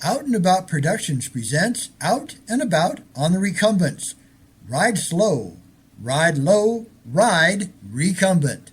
Out and About Productions presents Out and About on the Recumbents. Ride slow, ride low, ride recumbent.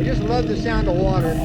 I just love the sound of water.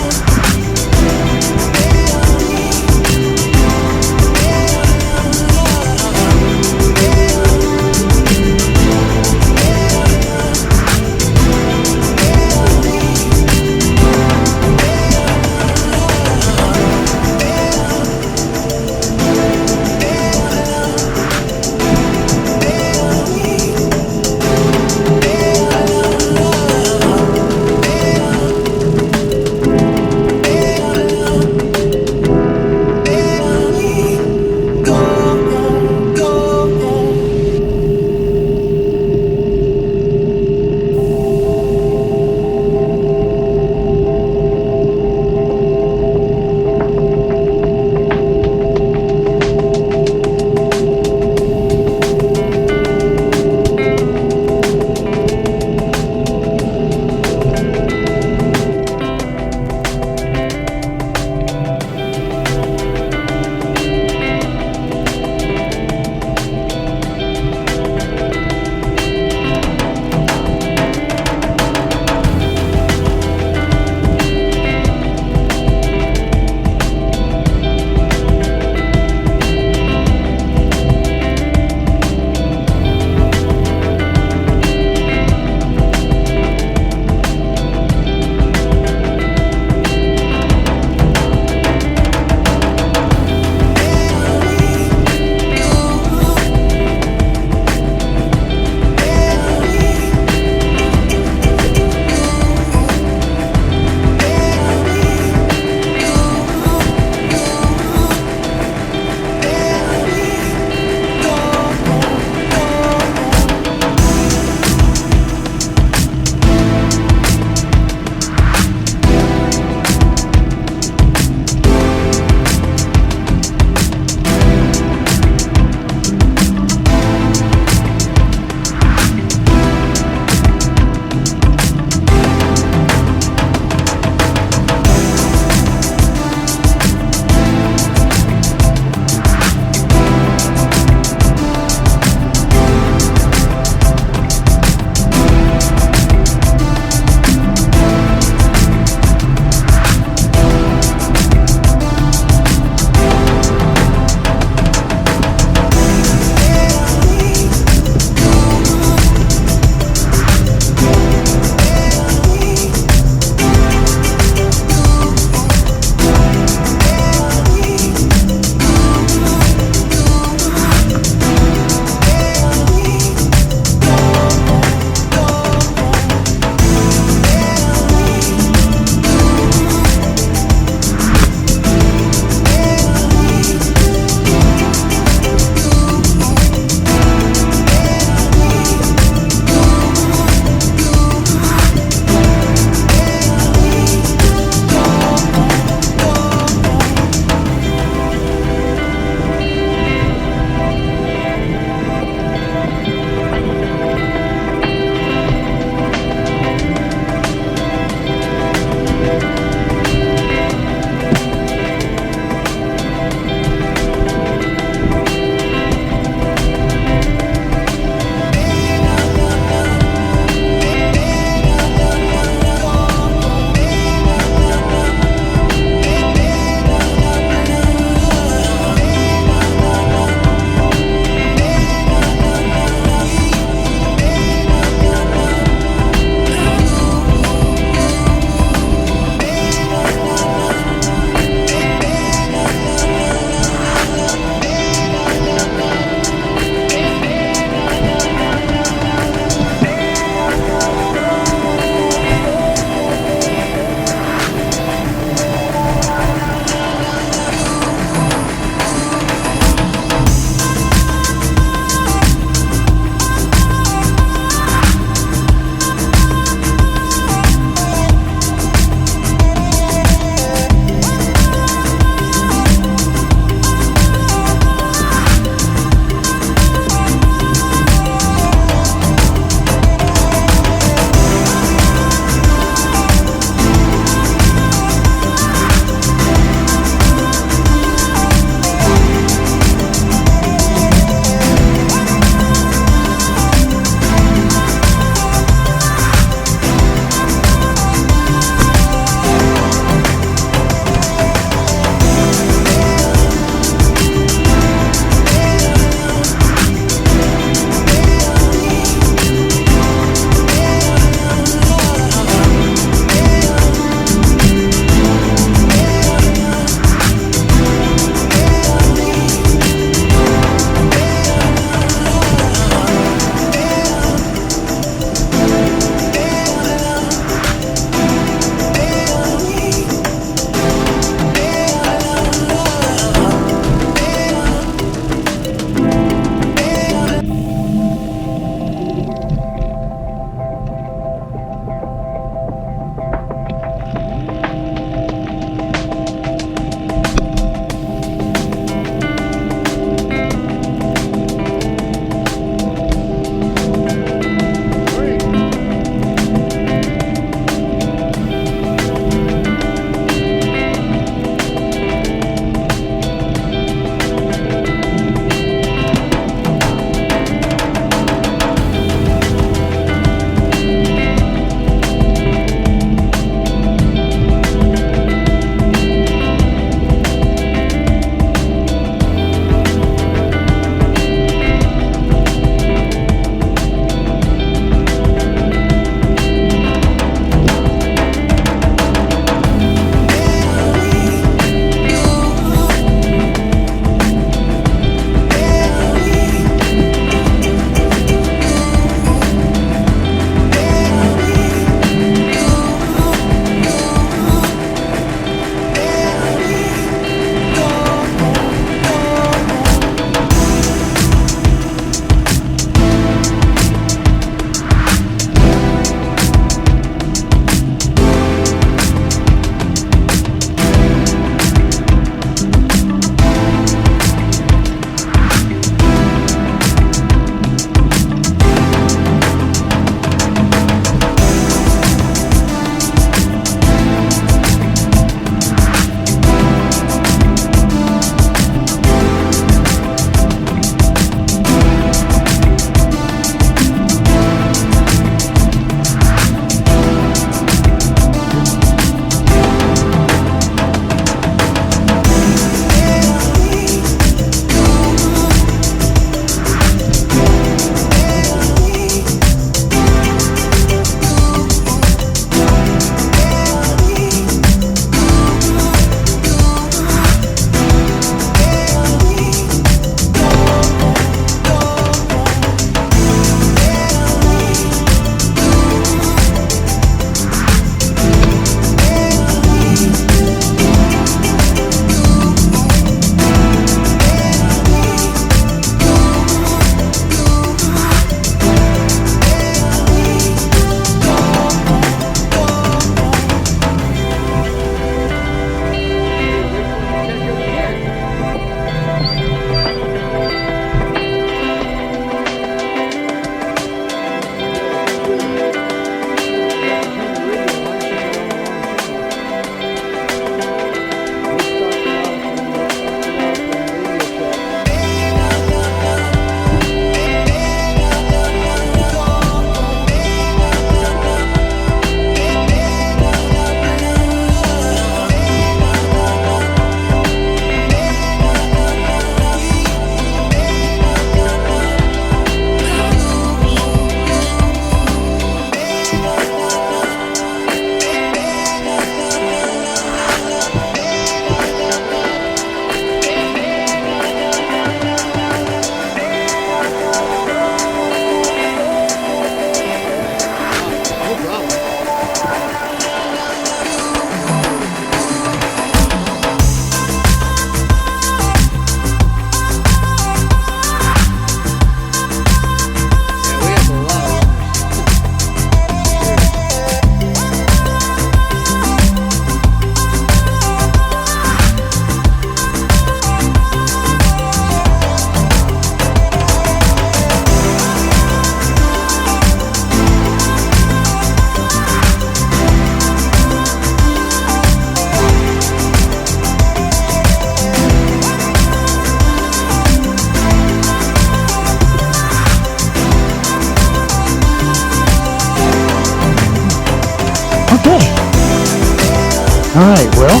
Well,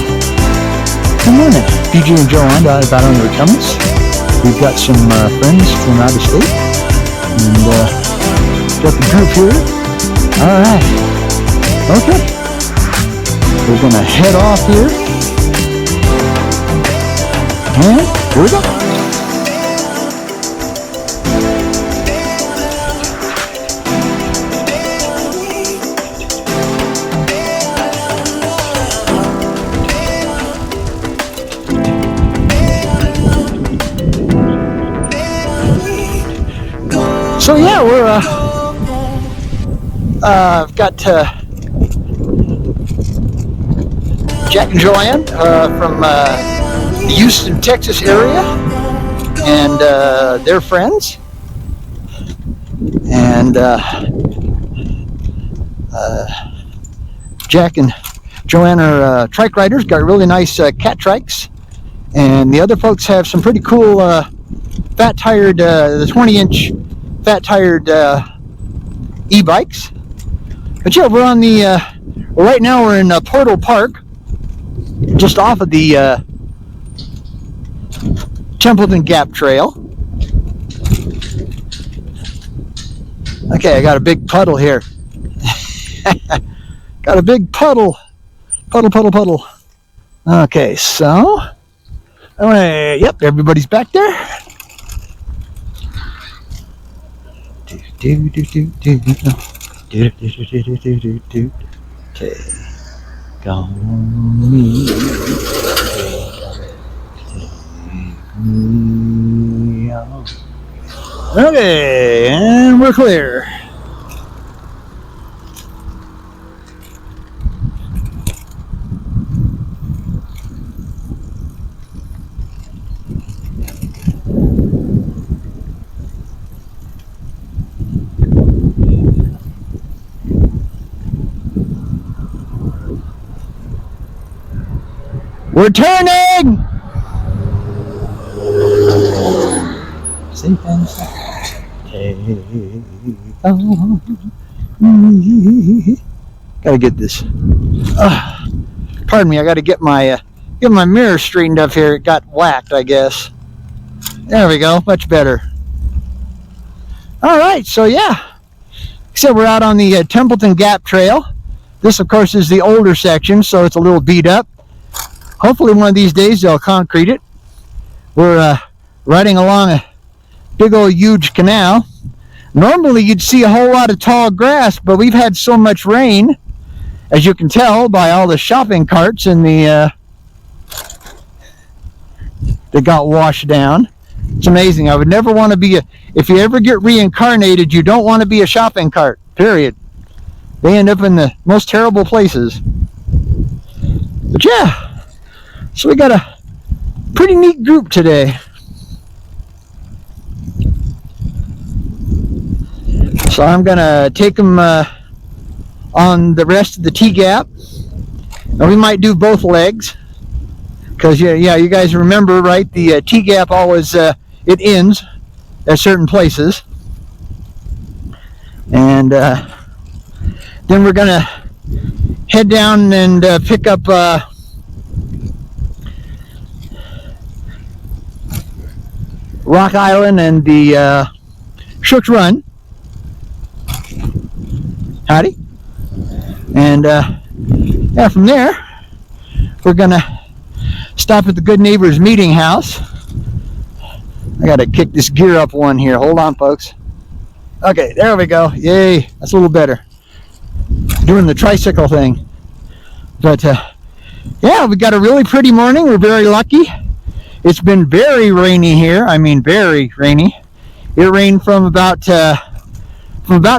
good morning. BJ and Joanne out about on the Recumbents. We've got some friends from out of state, and got the group here. All right. Okay. We're gonna head off here, and here we go. So yeah, we're got Jack and Joanne from the Houston, Texas area, and their friends, and Jack and Joanne are trike riders, got really nice cat trikes, and the other folks have some pretty cool fat tired, the 20-inch fat tired e-bikes. But yeah, we're on the right now we're in Portal Park, just off of the Templeton Gap Trail. Okay, I got a big puddle here. Got a big puddle. Puddle. Okay, so yep, everybody's back there. Okay, go me. Okay, and we're clear. We're turning! Gotta get this. Pardon me, I gotta get my mirror straightened up here. It got whacked, I guess. There we go, much better. Alright, so yeah. Except we're out on the Templeton Gap Trail. This, of course, is the older section, so it's a little beat up. Hopefully one of these days they'll concrete it. We're riding along a big old huge canal. Normally you'd see a whole lot of tall grass, but we've had so much rain, as you can tell by all the shopping carts and the that got washed down. It's amazing. I would never want to be if you ever get reincarnated, you don't want to be a shopping cart, period. They end up in the most terrible places. But yeah. So we got a pretty neat group today. So I'm gonna take them on the rest of the T-gap, and we might do both legs, because yeah, you guys remember, right? The T-gap always it ends at certain places, and then we're gonna head down and pick up Rock Island and the Shook's Run. Howdy. And yeah, from there we're gonna stop at the Good Neighbors Meeting House. I gotta kick this gear up one here. Hold on, folks. Okay, there we go. Yay, that's a little better. Doing the tricycle thing. But yeah, we got a really pretty morning. We're very lucky. It's been very rainy here. I mean, very rainy. It rained from about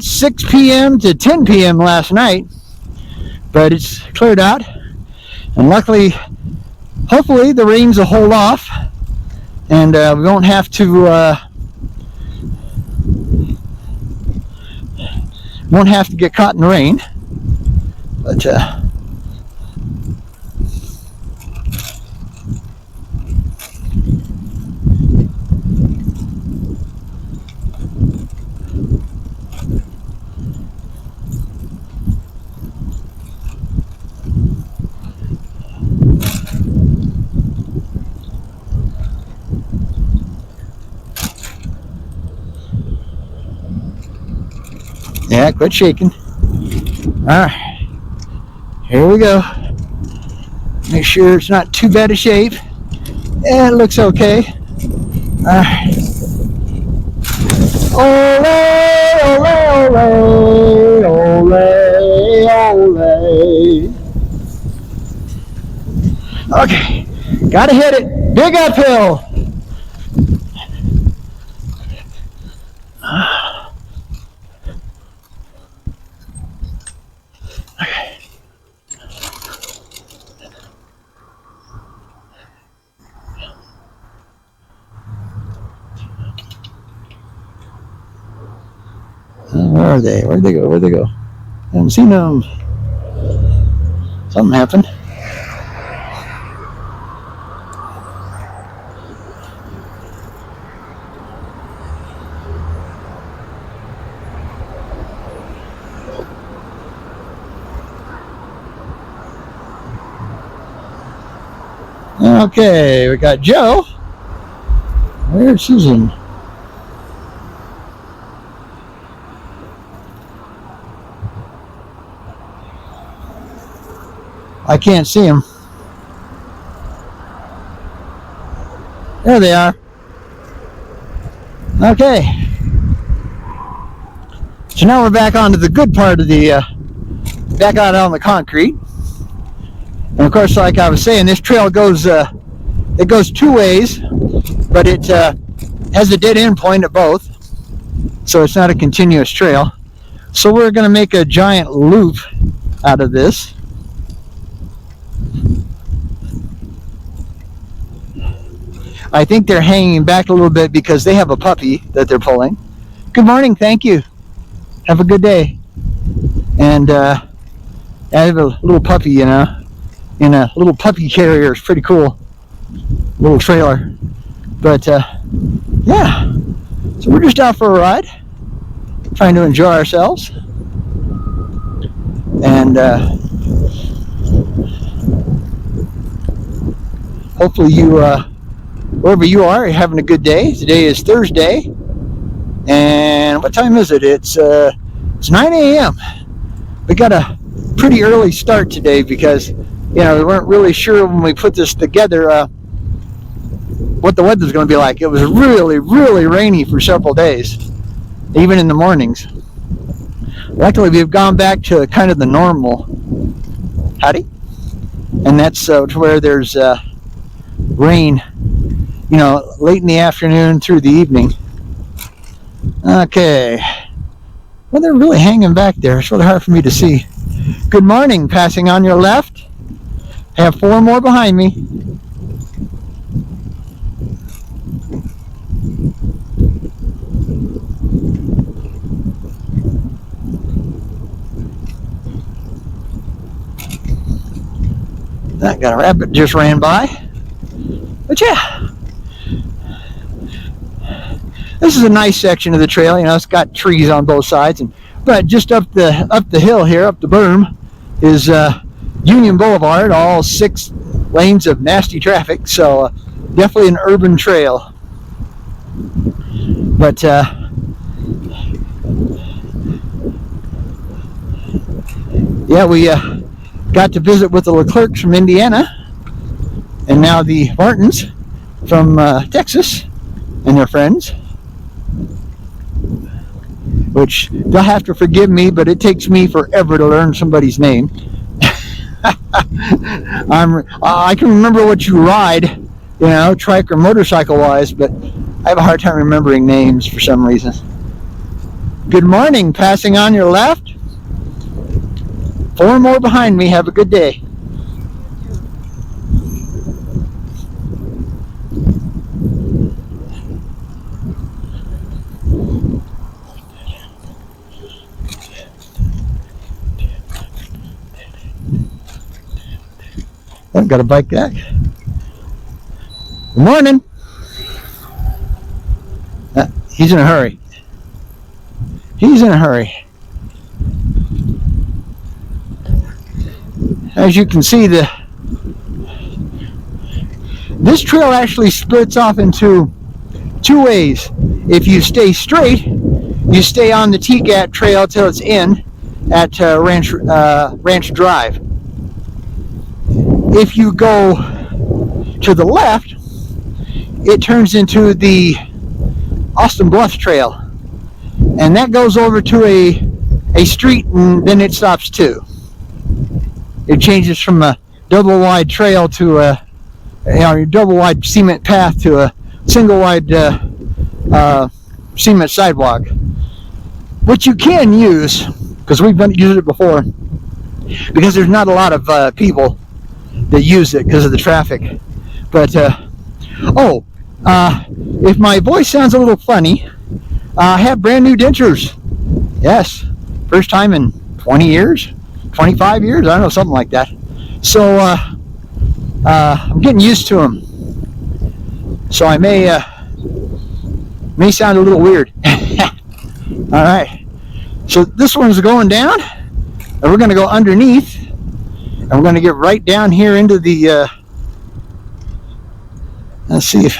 6 p.m. to 10 p.m. last night, but it's cleared out. And luckily, hopefully, the rains will hold off, and we won't have to get caught in the rain. But quit shaking. Alright, here we go. Make sure it's not too bad a shape. Yeah, it looks okay. Alright. Ole, ole, ole, ole, ole. Okay, gotta hit it. Big uphill. Okay. Where are they? Where'd they go? Where'd they go? I haven't seen them. Something happened. Okay, we got Joe. Where's Susan? I can't see him. There they are. Okay. So now we're back onto the good part of the, back out on the concrete. And of course, like I was saying, this trail goes, it goes two ways, but it has a dead end point at both. So it's not a continuous trail. So we're going to make a giant loop out of this. I think they're hanging back a little bit because they have a puppy that they're pulling. Good morning, thank you. Have a good day. And I have a little puppy, you know, in a little puppy carrier. It's pretty cool. Little trailer. But yeah, so we're just out for a ride, trying to enjoy ourselves. And hopefully you, wherever you are, you're having a good day. Today is Thursday, and what time is it? It's 9 a.m. We got a pretty early start today because, you know, we weren't really sure when we put this together what the weather's going to be like. It was really, really rainy for several days, even in the mornings. Luckily, we've gone back to kind of the normal. Howdy. And that's to where there's rain, you know, late in the afternoon through the evening. Okay. Well, they're really hanging back there. It's really hard for me to see. Good morning. Passing on your left. I have 4 more behind me. That got a rabbit just ran by. But yeah, this is a nice section of the trail. You know, it's got trees on both sides, but just up the hill here, up the berm, is Union Boulevard. All 6 lanes of nasty traffic. So definitely an urban trail. But yeah, we got to visit with the Leclercs from Indiana, and now the Martins from Texas and their friends, which they'll have to forgive me, but it takes me forever to learn somebody's name. I can remember what you ride, you know, trike or motorcycle wise, but I have a hard time remembering names for some reason. Good morning. Passing on your left. 4 more behind me. Have a good day. I've got a bike back. Good morning. He's in a hurry. He's in a hurry. As you can see, this trail actually splits off into 2 ways. If you stay straight, you stay on the TGAT trail till its end at Ranch Drive. If you go to the left, it turns into the Austin Bluffs Trail, and that goes over to a street, and then it stops too. It changes from a double wide trail to a double wide cement path to a single wide cement sidewalk, which you can use because we've used it before, because there's not a lot of people that use it because of the traffic. But if my voice sounds a little funny, I have brand new dentures. Yes, first time in 20 years, 25 years, I don't know, something like that. So I'm getting used to them. So I may sound a little weird. All right. So this one's going down, and we're going to go underneath, and we're going to get right down here into the. Let's see if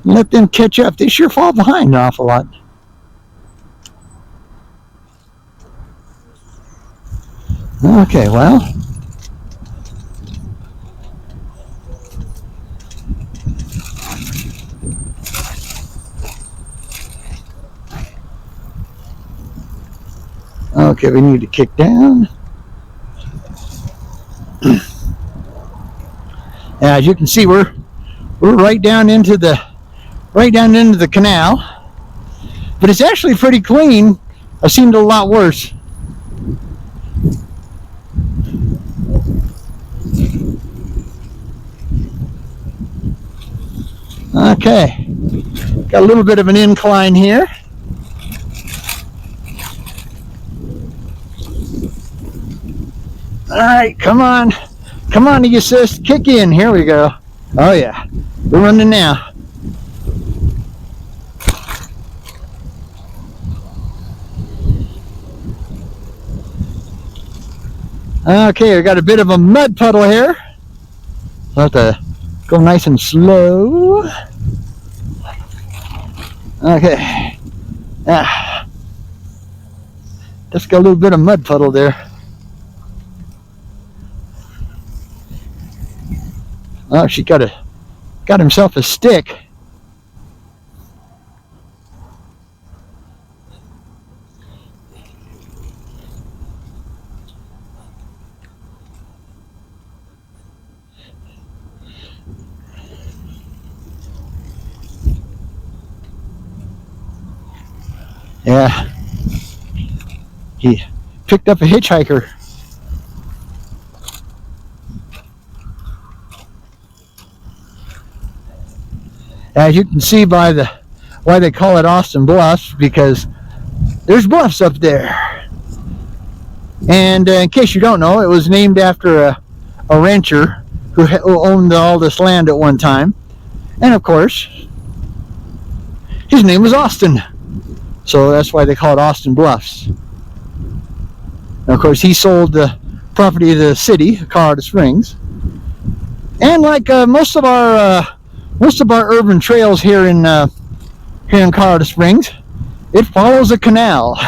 let them catch up. They sure fall behind an awful lot. Okay, well. Okay, we need to kick down. As you can see, we're right down into the canal, but it's actually pretty clean. I've seen it a lot worse. Okay, got a little bit of an incline here. All right, come on to you, sis. Kick in. Here we go. Oh yeah, we're running now. Okay, we got a bit of a mud puddle here. I'll have to go nice and slow. Okay. Just got a little bit of mud puddle there. Oh, she got himself a stick. Yeah. He picked up a hitchhiker. As you can see by why they call it Austin Bluffs, because there's bluffs up there. And in case you don't know, it was named after a rancher who owned all this land at one time. And of course, his name was Austin. So that's why they call it Austin Bluffs. And of course, he sold the property to the city, Colorado Springs. And like most of our urban trails here in Colorado Springs, it follows a canal,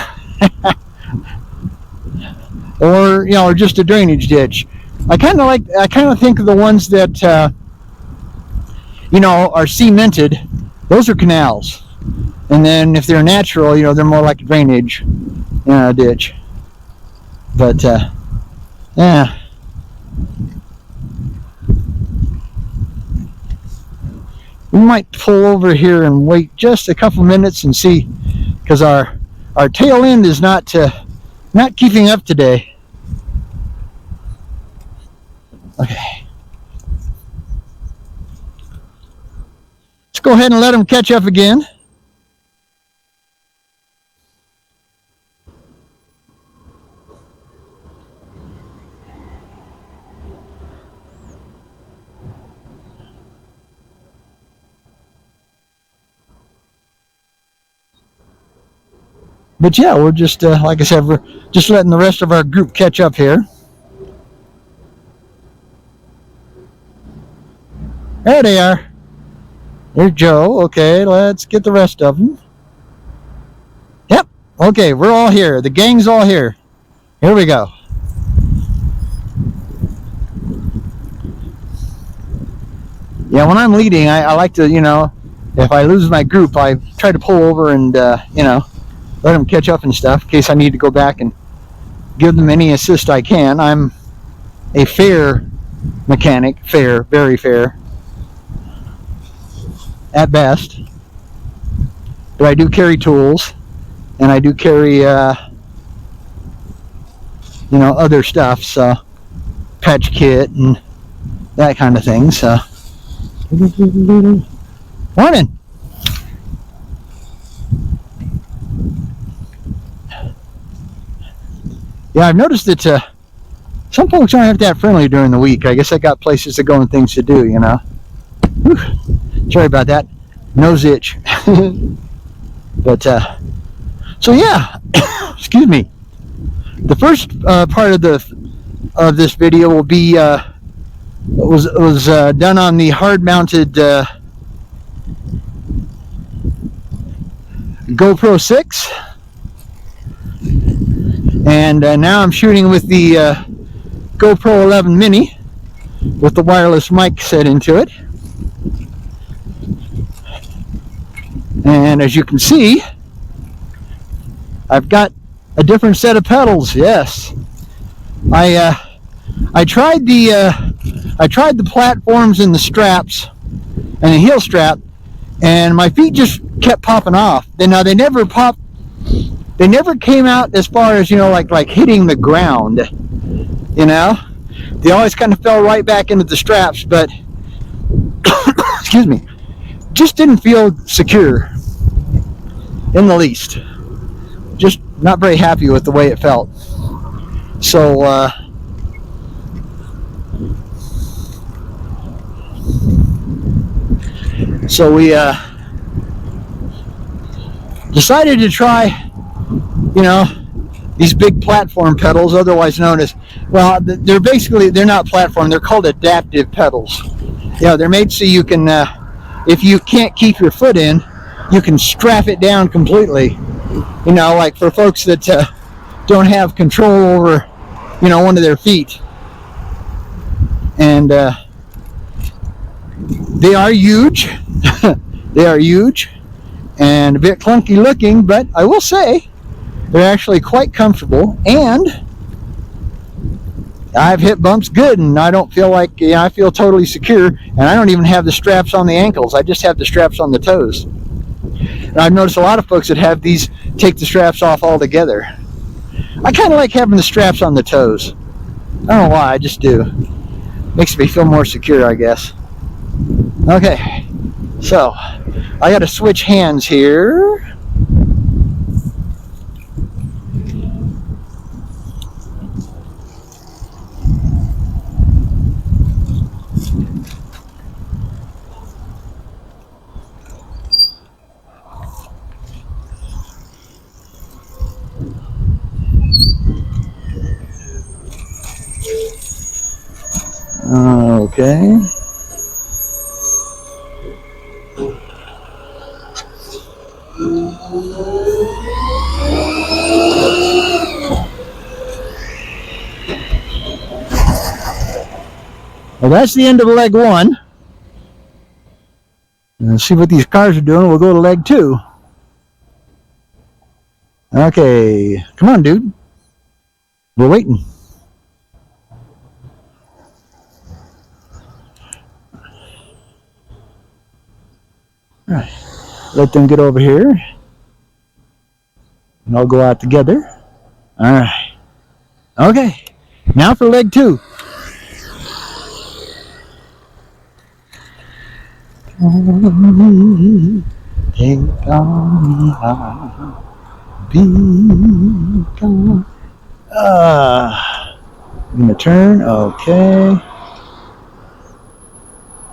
or just a drainage ditch. I kind of think of the ones that are cemented. Those are canals, and then if they're natural, they're more like a drainage ditch. But yeah. We might pull over here and wait just a couple minutes and see, because our tail end is not keeping up today. Okay. Let's go ahead and let them catch up again. But yeah, we're just, like I said, we're just letting the rest of our group catch up here. There they are. There's Joe. Okay, let's get the rest of them. Yep, Okay, we're all here. The gang's all here. Here we go. Yeah, when I'm leading, I like to, if I lose my group, I try to pull over and, let them catch up and stuff in case I need to go back and give them any assist I can. I'm a fair mechanic, fair, very fair, at best. But I do carry tools, and I do carry, other stuff, so patch kit and that kind of thing, so. Morning! Yeah, I've noticed that some folks aren't that friendly during the week. I guess I got places to go and things to do, Whew. Sorry about that. Nose itch. But, so yeah, excuse me. The first part of this video will be was done on the hard-mounted GoPro 6. And now I'm shooting with the GoPro 11 Mini with the wireless mic set into it. And as you can see, I've got a different set of pedals. Yes, I tried the platforms and the straps and the heel strap, and my feet just kept popping off. Now they never popped. They never came out as far as, like hitting the ground, They always kind of fell right back into the straps, but, excuse me, just didn't feel secure in the least. Just not very happy with the way it felt. So, we decided to try these big platform pedals, otherwise known as, well, they're not platform, they're called adaptive pedals. They're made so you can, if you can't keep your foot in, you can strap it down completely. Like for folks that don't have control over, one of their feet. And they are huge. They are huge and a bit clunky looking, but I will say they're actually quite comfortable, and I've hit bumps good, and I don't feel like, I feel totally secure, and I don't even have the straps on the ankles. I just have the straps on the toes. And I've noticed a lot of folks that have these take the straps off altogether. I kind of like having the straps on the toes. I don't know why, I just do. Makes me feel more secure, I guess. Okay, so I got to switch hands here. Okay. Well, that's the end of leg one. Let's see what these cars are doing. We'll go to leg two. Okay, come on, dude. We're waiting. All right, let them get over here, and I'll go out together. All right. Okay, now for leg two. Take on me high, be gone. I'm gonna turn. Okay.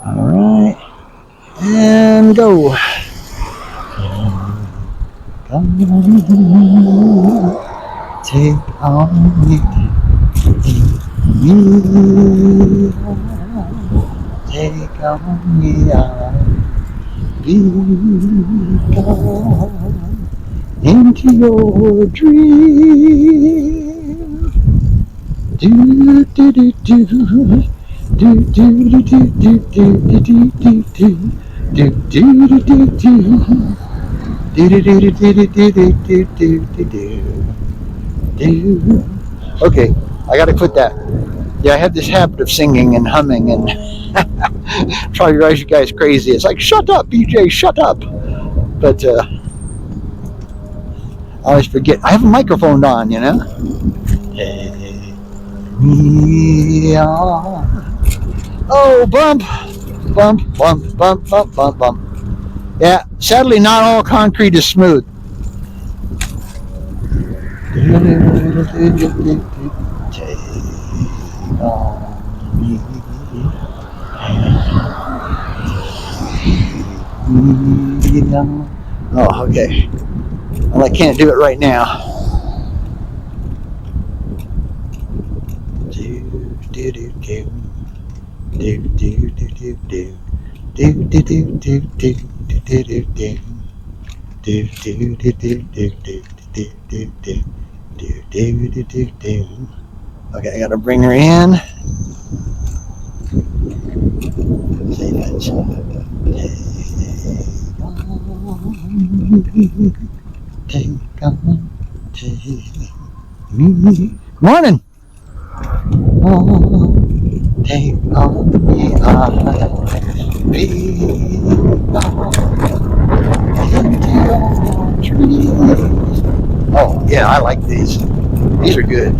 All right. And go. Take on me, take on me, I'll be gone. into your dream. Do do do do do do do do do do do do do do do. Okay, I gotta quit that. Yeah, I have this habit of singing and humming and trying to drive you guys crazy. It's like, shut up, BJ, shut up. But I always forget. I have a microphone on, you know. Yeah. Oh, bump, bump, bump, bump, bump, bump, bump. Yeah, sadly, not all concrete is smooth. Oh, okay. Well, I can't do it right now. Okay, I gotta bring her in. Morning. Take on me, oh, yeah, I like these. These are good.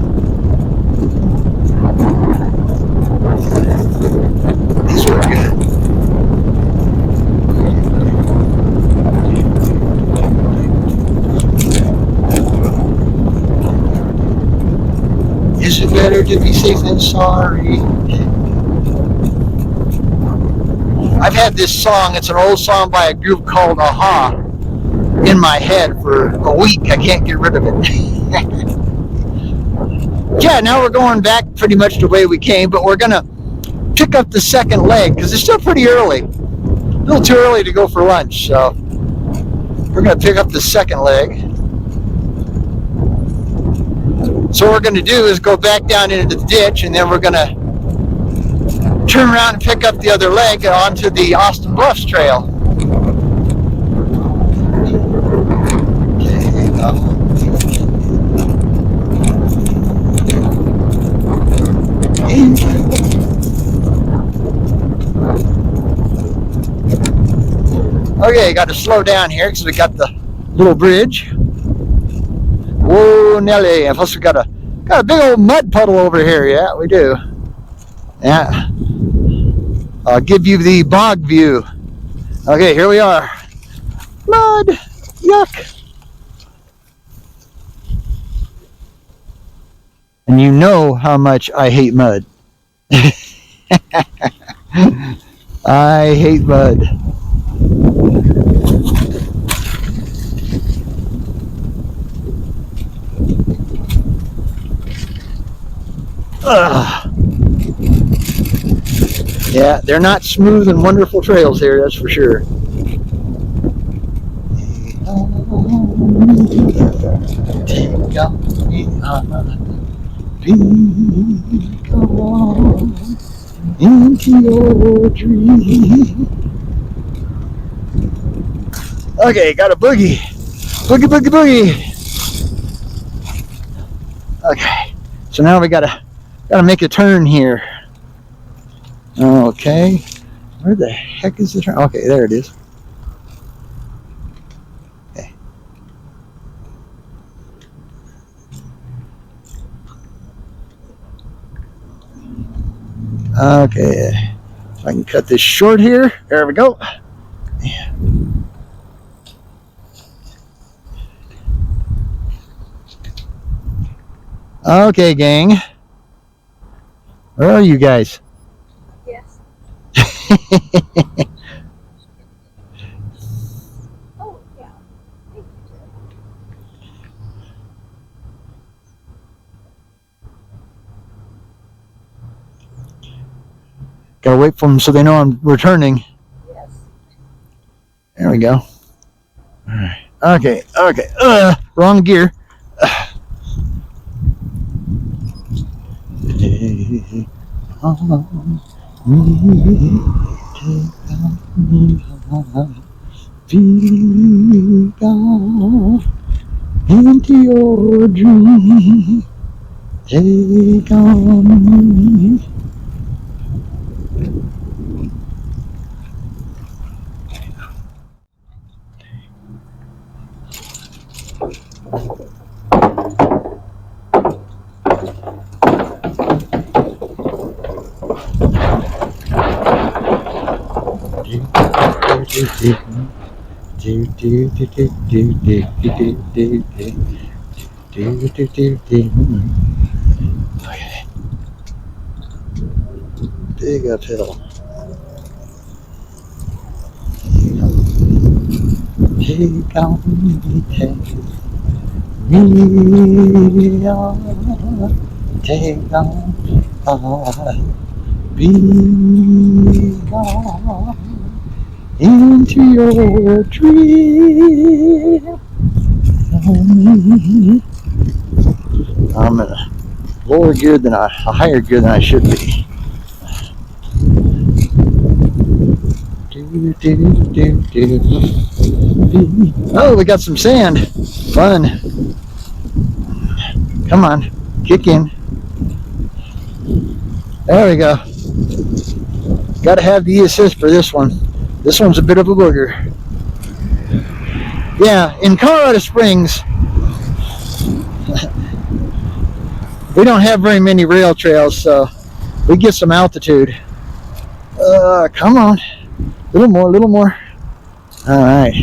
These are good. Is it better to be safe than sorry? I've had this song, it's an old song by a group called Aha, in my head for a week. I can't get rid of it. Yeah, now we're going back pretty much the way we came, but we're going to pick up the second leg because it's still pretty early. A little too early to go for lunch, so we're going to pick up the second leg. So what we're going to do is go back down into the ditch, and then we're going to turn around and pick up the other leg onto the Austin Bluffs Trail. Okay, got to slow down here because we got the little bridge. Whoa, Nelly! And plus we got a big old mud puddle over here. Yeah, we do. Yeah. I'll give you the bog view. Okay, here we are. Mud! Yuck! And you know how much I hate mud. I hate mud. Ugh. Yeah, they're not smooth and wonderful trails here, that's for sure. Into your dream. Okay, got a boogie. Boogie, boogie, boogie. Okay, so now we gotta make a turn here. Okay, where the heck is the turn? Okay, there it is. Okay. Okay, so I can cut this short here. There we go. Yeah. Okay, gang. Where are you guys? Yes. Oh, yeah. Gotta wait for them so they know I'm returning. Yes. There we go. All right. Okay. Wrong gear. Take on me, take on me, be gone into your dream. Take on me. Okay. Big uphill. Take on me, take me on. Take on, be gone into your dream. I'm in a lower gear than a higher gear than I should be. Oh, we got some sand. Fun. Come on, kick in. There we go. Got to have the E-assist for this one. This one's a bit of a booger. Yeah, in Colorado Springs, we don't have very many rail trails, so we get some altitude. Come on. A little more, a little more. All right.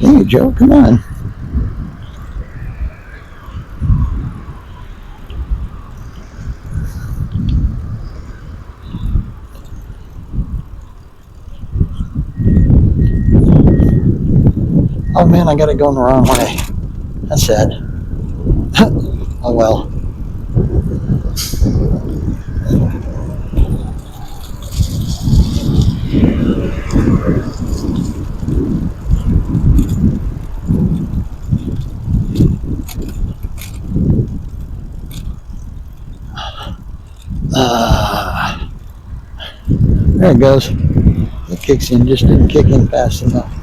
Hey, Joe, come on. Oh man, I got it going the wrong way. That's sad. Oh well. There it goes. It kicks in, just didn't kick in fast enough.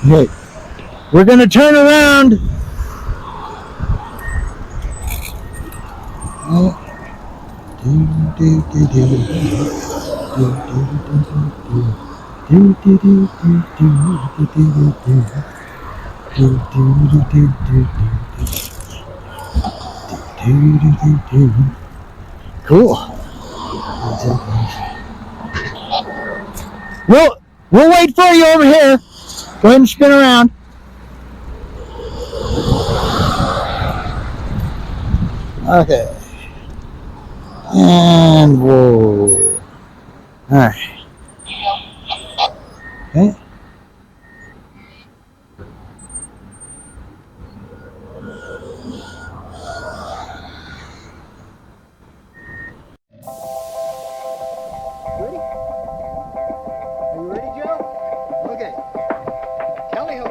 Hey, we're gonna turn around. Do, do, do, do, do, do, do, do. Do, do, do, do, do, do, do, do, do. Cool. We'll wait for you over here. Go ahead and spin around. Okay. And whoa. Alright. Okay. Ready? Are you ready, Joe? Okay. Tally ho.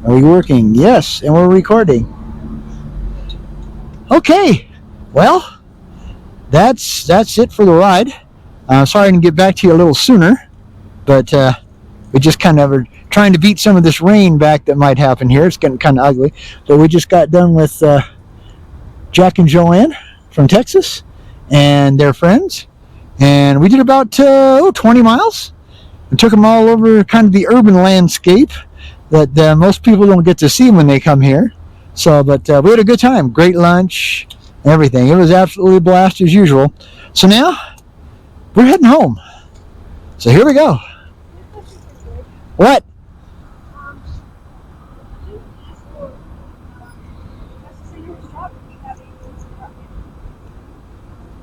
Are we working? Yes, and we're recording. Okay, well, that's it for the ride. Sorry I didn't get back to you a little sooner, but we just kind of are trying to beat some of this rain back that might happen here. It's getting kind of ugly. But we just got done with Jack and Joanne from Texas and their friends, and we did about 20 miles. We took them all over kind of the urban landscape that most people don't get to see when they come here. So, but we had a good time. Great lunch, everything. It was absolutely a blast as usual. So now we're heading home. So here we go. What?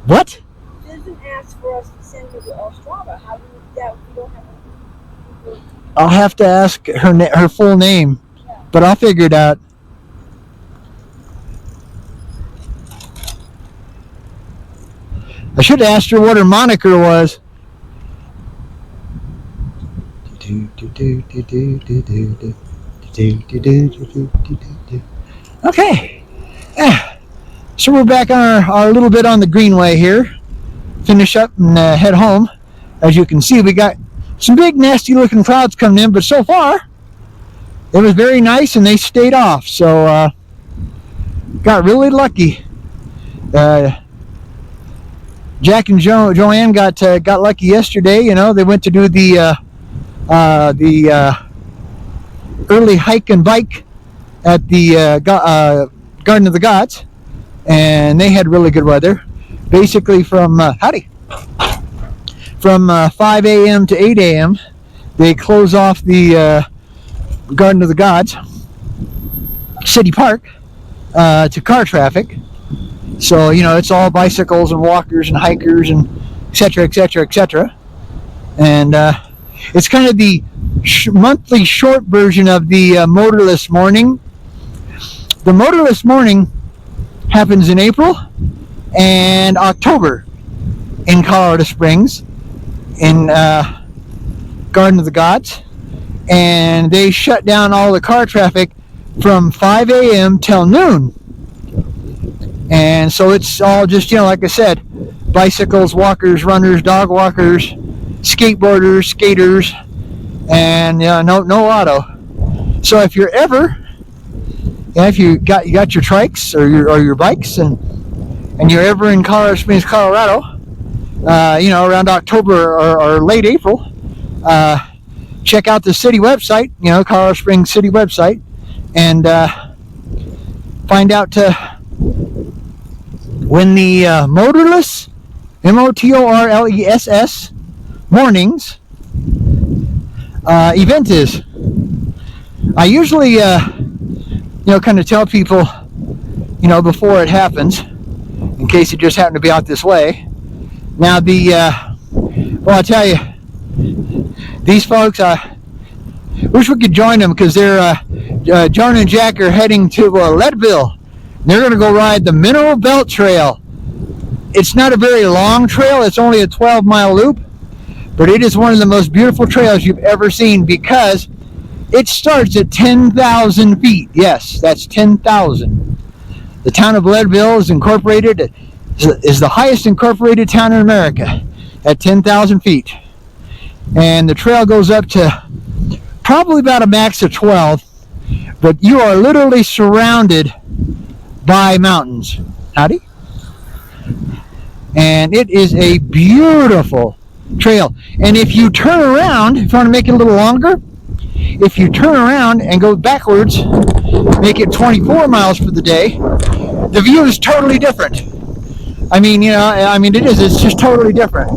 What? She doesn't ask for us to send her the Ostrava. How do that? We don't have. I'll have to ask her full name, but I'll figure it out. I should have asked her what her moniker was. Okay. So we're back on our little bit on the greenway here. Finish up and head home. As you can see, we got some big nasty looking clouds coming in, but so far it was very nice and they stayed off. So got really lucky. Jack and Joanne got lucky yesterday. You know, they went to do the early hike and bike at the Garden of the Gods, and they had really good weather. Basically from 5 a.m. to 8 a.m. they close off the Garden of the Gods City Park to car traffic. So, you know, it's all bicycles and walkers and hikers and etc., etc., etc. And it's kind of the monthly short version of the motorless morning. The motorless morning happens in April and October in Colorado Springs in Garden of the Gods. And they shut down all the car traffic from 5 a.m. till noon. And so it's all just, you know, like I said, bicycles, walkers, runners, dog walkers, skateboarders, skaters, and no auto. So if you're ever, if you got your trikes or your bikes and you're ever in Colorado Springs, Colorado, around October or late April, check out the city website, Colorado Springs city website, and find out when the motorless, MOTORLESS mornings event is. I usually, kind of tell people, before it happens, in case it just happened to be out this way. Now I'll tell you, these folks, wish we could join them because they're, John and Jack are heading to Leadville. They're going to go ride the Mineral Belt Trail. It's not a very long trail. It's only a 12-mile loop, but it is one of the most beautiful trails you've ever seen because it starts at 10,000 feet. Yes, that's 10,000. The town of Leadville is incorporated, is the highest incorporated town in America at 10,000 feet. And the trail goes up to probably about a max of 12, but you are literally surrounded by mountains. Howdy. And it is a beautiful trail. And if you turn around, if you want to make it a little longer, if you turn around and go backwards, make it 24 miles for the day, the view is totally different. It's just totally different.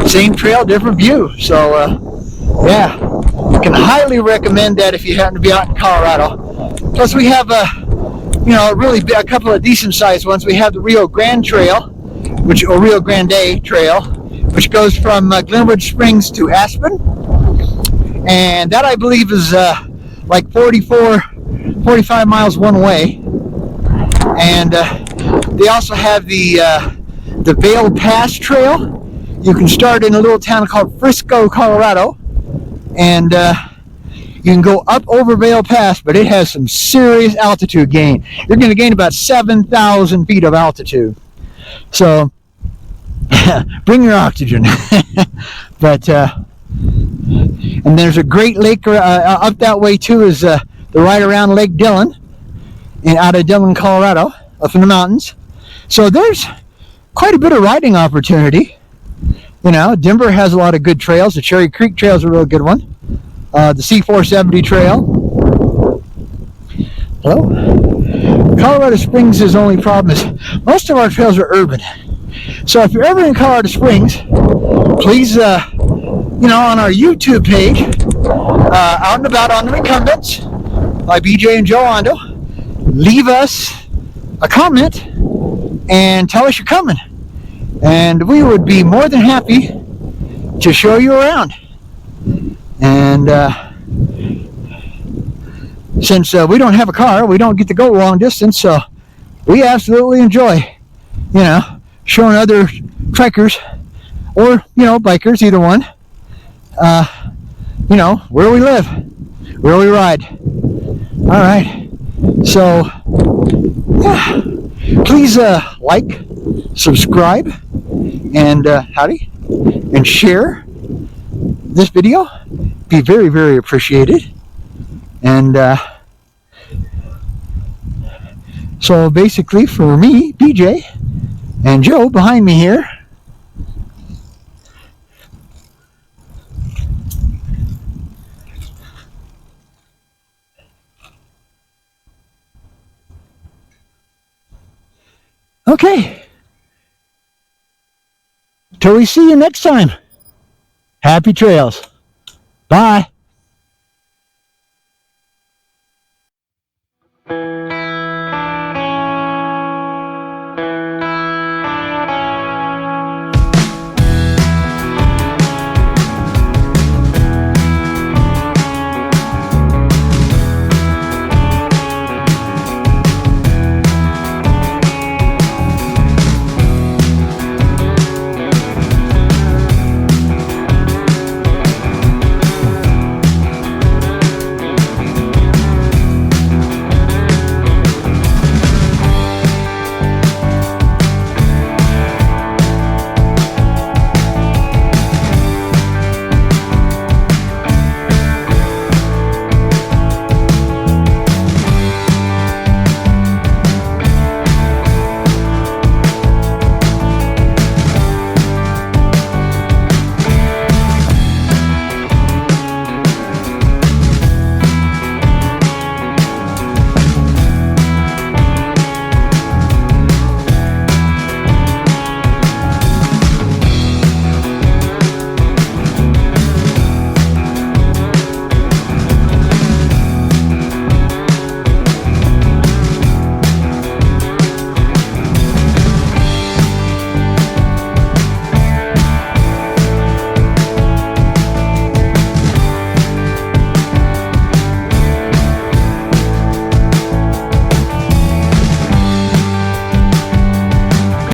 Same trail, different view. So, I can highly recommend that if you happen to be out in Colorado. Plus, we have a couple of decent sized ones. We have the Rio Grande Trail, Rio Grande Trail, which goes from Glenwood Springs to Aspen. And that, I believe, is like 45 miles one way. And they also have the Vail Pass Trail. You can start in a little town called Frisco, Colorado. And You can go up over Vail Pass, but it has some serious altitude gain. You're going to gain about 7,000 feet of altitude. So bring your oxygen. But and there's a great lake up that way too, is the ride around Lake Dillon, out of Dillon, Colorado, up in the mountains. So there's quite a bit of riding opportunity. You know, Denver has a lot of good trails. The Cherry Creek Trail is a real good one. The C470 Trail. Hello? Colorado Springs' only problem is most of our trails are urban. So if you're ever in Colorado Springs, please, on our YouTube page, Out and About on the Recumbents by BJ and Joanne, leave us a comment and tell us you're coming. And we would be more than happy to show you around. And since we don't have a car, we don't get to go long distance, so we absolutely enjoy, showing other trikers or, bikers, either one, where we live, where we ride. All right. So, yeah, please like, subscribe, and and share this video. Be very, very appreciated. And so basically for me, BJ, and Joe behind me here, okay, till we see you next time, happy trails. Bye.